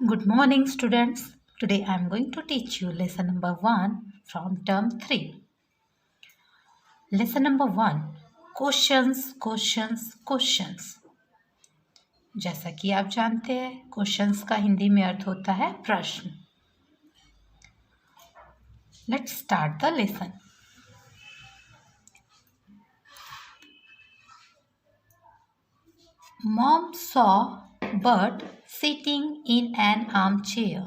Good morning, students. Today I am going to teach you lesson number 1 from term 3. Lesson number 1, Questions, Questions, Questions. जैसा कि आप जानते हैं, questions का हिंदी में अर्थ होता है प्रश्न. Let's start the lesson. Mom saw Bert sitting in an armchair.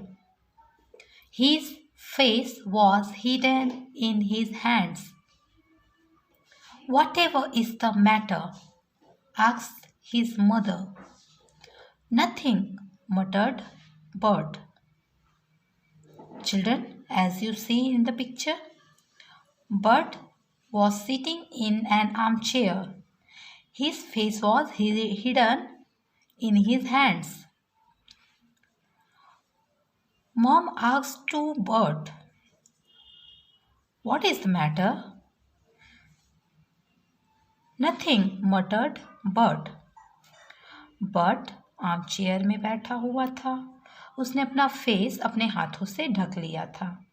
His face was hidden in his hands. Whatever is the matter? Asked his mother. Nothing, muttered Bert. Children, as you see in the picture, Bert was sitting in an armchair. His face was hidden in his hands. Mom asked to Bert, "What is the matter?" Nothing, muttered Bert. Bert armchair में बैठा हुआ था. उसने अपना face अपने हाथों से ढक लिया था.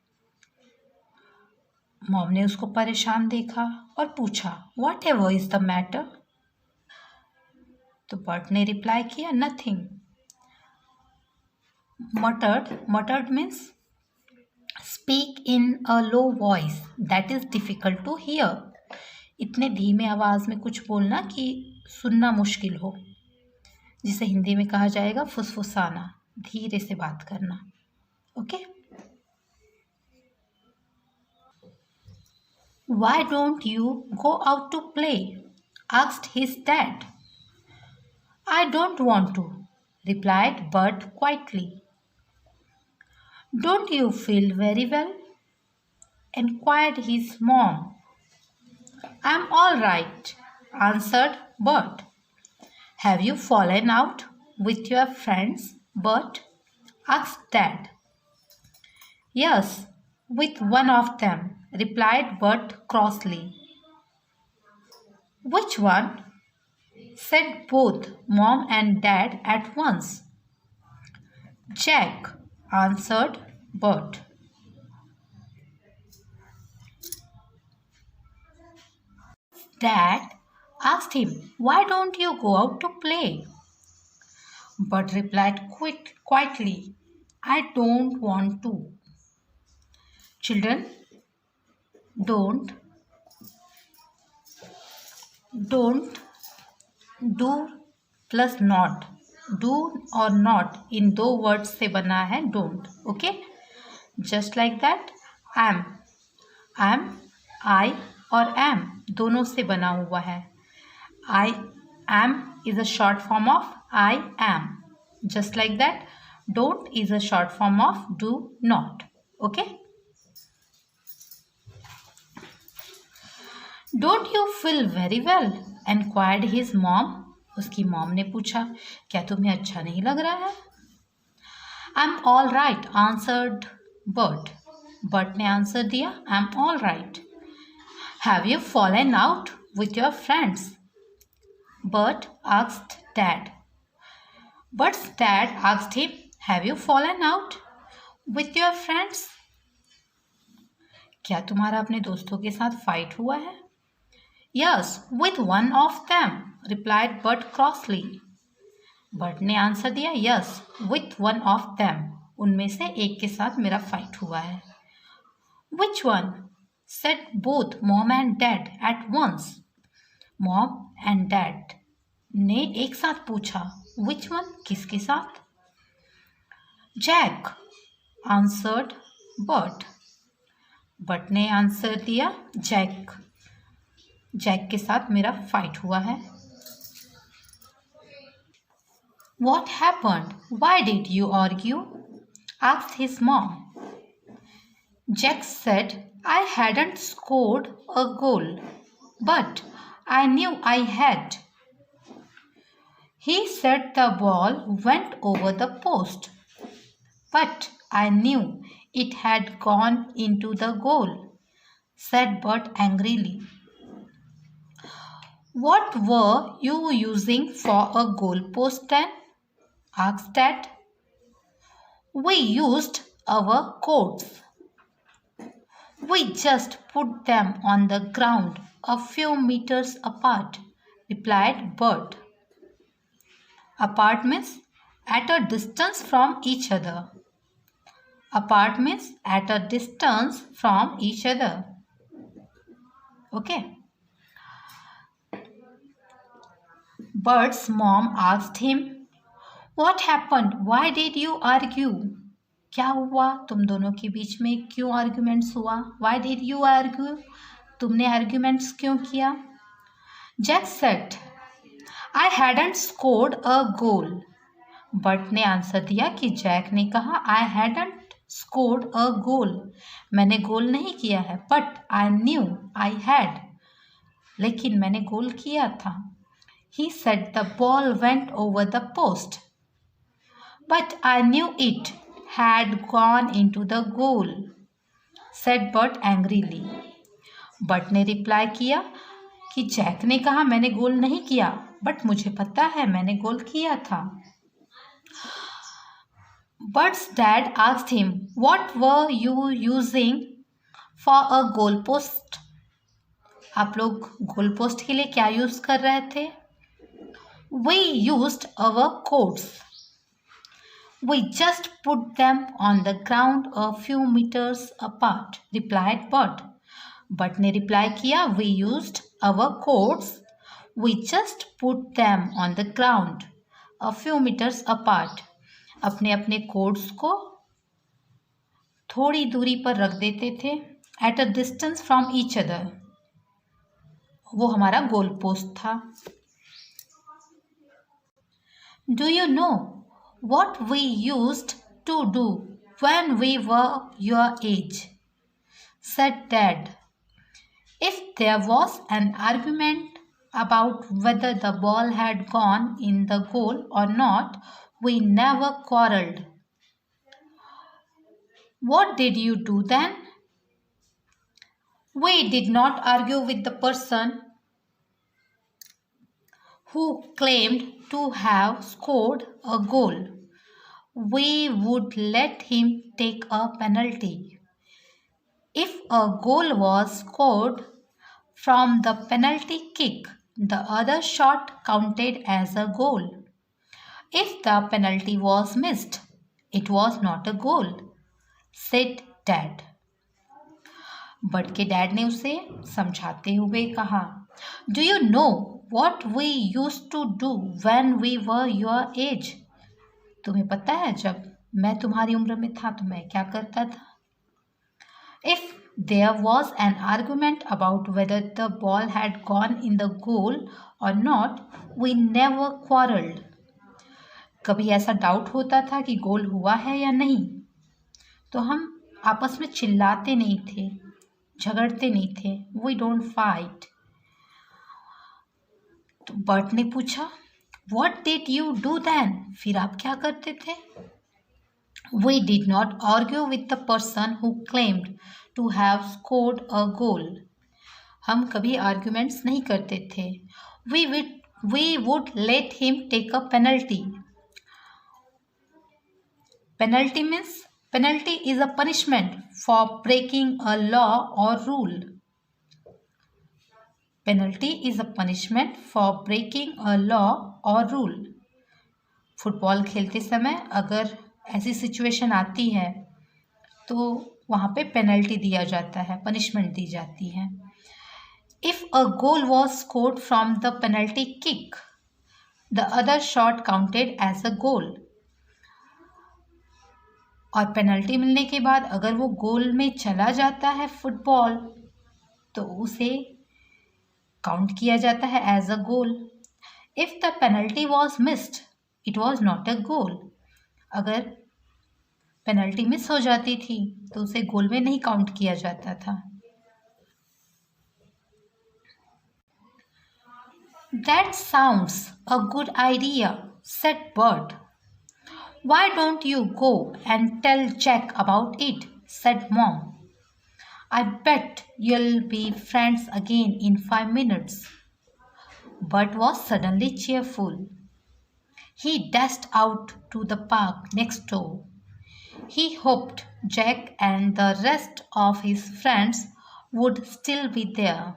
मॉम ने उसको परेशान देखा और पूछा, "What ever is the matter?" तो बर्ट ने रिप्लाई किया, "Nothing." Muttered means speak in a low voice that is difficult to hear. इतने धीमे आवाज में कुछ बोलना कि सुनना मुश्किल हो, जिसे हिंदी में कहा जाएगा फुसफुसाना, धीरे से बात करना. Okay. Why don't you go out to play? Asked his dad. I don't want to, replied Bert quietly. Don't you feel very well? Inquired his mom. I'm all right, answered Bert. Have you fallen out with your friends, Bert? Asked Dad. Yes, with one of them, replied Bert crossly. Which one? Said both Mom and Dad at once. Jack, answered Bert. Dad asked him, "Why don't you go out to play?" Bert replied quietly, "I don't want to." Children, don't, do plus not. Do और not इन दो words से बना है don't. Okay. Just like that am, I और am दोनों से बना हुआ है. I am is a short form of I am. Just like that, don't is a short form of do not. Okay. Don't you feel very well? Enquired his mom. उसकी mom ने पूछा, क्या तुम्हें अच्छा नहीं लग रहा है? I'm all right, answered Bert. Bert ने आंसर दिया, I'm all right. Have you fallen out with your friends? Bert asked Dad. Bert's dad asked him, Have you fallen out with your friends? क्या तुम्हारा अपने दोस्तों के साथ fight हुआ है? Yes, with one of them, replied Bert crossly. Bert ने answer दिया, Yes, with one of them. उनमें से एक के साथ मेरा फाइट हुआ है. Which one? Said both Mom and Dad at once. Mom and Dad ने एक साथ पूछा, Which one? किसके साथ? Jack, answered Bert. Bert ने आंसर दिया, जैक के साथ मेरा फाइट हुआ है. What happened? Why did you argue? Asked his mom. Jack said, I hadn't scored a goal, but I knew I had. He said the ball went over the post, but I knew it had gone into the goal, said Bert angrily. What were you using for a goalpost then? Asked Dad. We used our coats. We just put them on the ground a few meters apart, replied Bert. Apart means at a distance from each other. Apart means at a distance from each other. Okay. Bert's mom asked him, "What happened? Why did you argue?" क्या हुआ तुम दोनों के बीच में क्यों arguments हुआ? Why did you argue? तुमने arguments क्यों किया? Jack said, I hadn't scored a goal. But ने आंसर दिया कि जैक ने कहा I hadn't scored a goal. मैंने गोल नहीं किया है. But I knew I had. लेकिन मैंने गोल किया था. He said the ball went over the post. But I knew it had gone into the goal, said Bert angrily. But ने reply किया कि जैक ने कहा मैंने गोल नहीं किया, बट मुझे पता है मैंने गोल किया था. Bert's dad asked him, what were you using for a goal post? आप लोग गोल पोस्ट के लिए क्या यूज कर रहे थे? We used our coats. We just put them on the ground a few meters apart, replied Bert. Bert ने reply किया, we used our coats. We just put them on the ground a few meters apart. अपने अपने quotes को थोड़ी दूरी पर रख देते थे. At a distance from each other. वो हमारा गोल पोस्ट था. Do you know what we used to do when we were your age? Said Dad. If there was an argument about whether the ball had gone in the goal or not, we never quarrelled. What did you do then? We did not argue with the person who claimed to have scored a goal. We would let him take a penalty. If a goal was scored from the penalty kick, the other shot counted as a goal. If the penalty was missed, it was not a goal, said Dad. But के dad ने उसे समझाते हुए कहा, Do you know what we used to do when we were your age? तुम्हें पता है जब मैं तुम्हारी उम्र में था तो मैं क्या करता था? If there was an argument about whether the ball had gone in the goal or not, we never quarrelled. कभी ऐसा डाउट होता था कि गोल हुआ है या नहीं, तो हम आपस में चिल्लाते नहीं थे, झगड़ते नहीं थे. We don't fight. तो बर्ट ने पूछा, What did you do then? फिर आप क्या करते थे? We did not argue with the person who claimed to have scored a goal. हम कभी आर्ग्यूमेंट्स नहीं करते थे. We would let him take a penalty. Penalty means penalty is a punishment for breaking a law or rule. Penalty is a punishment for breaking a law or rule. Football खेलते समय अगर ऐसी situation आती है तो वहाँ पे penalty दिया जाता है, पनिशमेंट दी जाती है. If a goal was scored from the penalty kick, the other shot counted as a goal. और पेनल्टी मिलने के बाद अगर वो गोल में चला जाता है फुटबॉल तो उसे काउंट किया जाता है as a goal. If the penalty was missed it was not a goal. अगर पेनल्टी मिस हो जाती थी तो उसे गोल में नहीं काउंट किया जाता था. That sounds a good idea, said Bert. Why don't you go and tell Jack about it? Said Mom. I bet you'll be friends again in 5 minutes. Bert was suddenly cheerful. He dashed out to the park next door. He hoped Jack and the rest of his friends would still be there.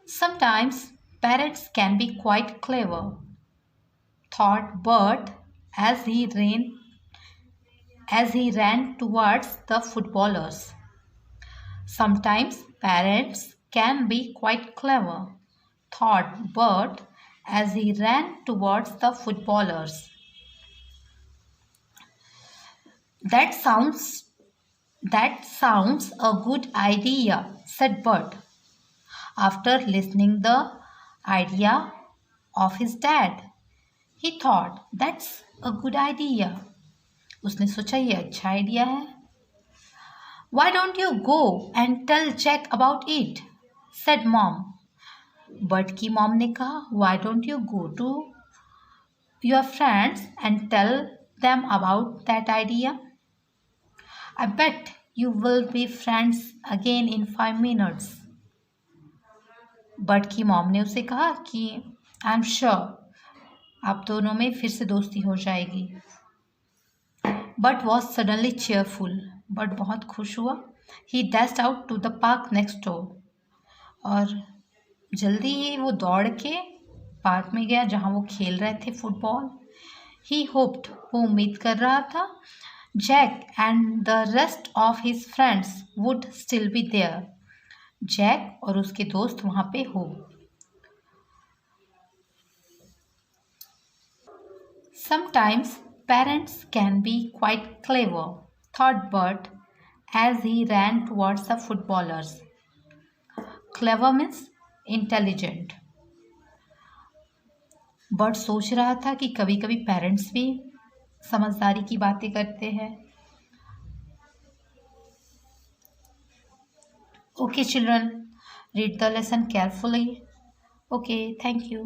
Sometimes parents can be quite clever, thought Bert as he ran towards the footballers. Sometimes parents can be quite clever, thought Bert as he ran towards the footballers. That sounds that sounds a good idea, said Bert, after listening the idea of his dad. He thought that's a good idea. उसने सोचा ये अच्छा idea है. Why don't you go and tell Jack about it? said mom. Bert की mom ने कहा Why don't you go to your friends and tell them about that idea? I bet you will be friends again in 5 minutes. Burt की mom ने उसे कहा कि I am sure आप दोनों में फिर से दोस्ती हो जाएगी. But was suddenly cheerful. But बहुत खुश हुआ. He dashed out to the park next door. और जल्दी ही वो दौड़ के पार्क में गया जहाँ वो खेल रहे थे फुटबॉल. ही होप्ड, वो उम्मीद कर रहा था, Jack and the rest of his friends would still be there. Jack और उसके दोस्त वहाँ पे हो. Sometimes parents can be quite clever, thought Bert as he ran towards the footballers. Clever means intelligent. Bert सोच रहा था कि कभी कभी पेरेंट्स भी समझदारी की बातें करते हैं. Okay, children, read the lesson carefully. Okay, thank you.